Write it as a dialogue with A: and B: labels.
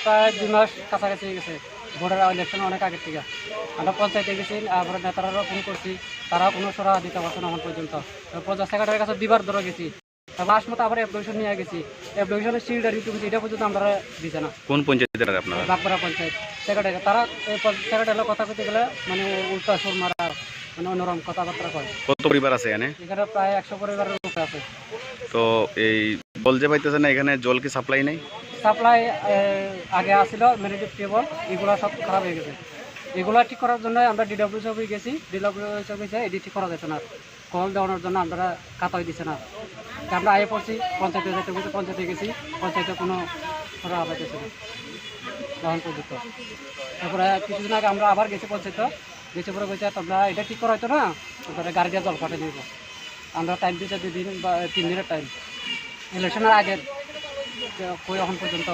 A: প্রায় 2 মাস কাছাকাছি গেছে। ভোটের ইলেকশন অনেক আগের থেকে আমরা পঞ্চায়েতে গেছি, আবার নেতারাও ফোন করছি, তারাও কোনো সরা দিতে পারছে না এখন পর্যন্ত। পঞ্চায়েত সেক্রেটারির কাছে দিবার ধরে গেছি, লাস্ট মতো আবার অ্যাপ্লিকেশন নিয়ে গেছি। অ্যাপ্লিকেশনের সিলটা রিটুকুছি এটা পর্যন্ত আমরা দিছে না।
B: কোন পঞ্চায়েতের আপনারা?
A: বাগপাড়া পঞ্চায়েত সেক্রেটারি, তারা সেক্রেটারির কথা কইতে গেলে মানে উল্টা সুর মারা, মানে অন্যরকম কথাবার্তা কয়।
B: কত পরিবার আছে এখানে?
A: এখানে প্রায় 100 পরিবারের উপরে আছে।
B: তো এই জল যে পাইতেছে না, এখানে জল কি সাপ্লাই নেই?
A: সাপ্লাই আগে আসছিল মেরিটিভ টেবল, এগুলো সব খারাপ হয়ে গেছে। এগুলো ঠিক করার জন্য আমরা ডিডব্লিউ অফিসে গেছি, ডিডব্লিউ অফিসে এটি ঠিক করা যাচ্ছে না, কল দেওয়ানোর জন্য আমরা কাতাই দিচ্ছে না। আমরা আগে পড়ছি পঞ্চায়েতে যেতে গেছি, পঞ্চায়েতে গেছি, পঞ্চায়েতে কোনো সরা পাইতেছে না তখন পর্যন্ত। তারপরে কিছুদিন আগে আমরা আবার গেছি পঞ্চায়েত, গেছে পরে গেছে তোমরা এটা ঠিক করা হয়তো না, তারপরে গাড়ি দিয়ে জল পাঠিয়ে দিব। আমরা টাইম দিয়েছি 2 দিন বা 3 দিনের টাইম, ইলেকশনের আগে কই এখন পর্যন্ত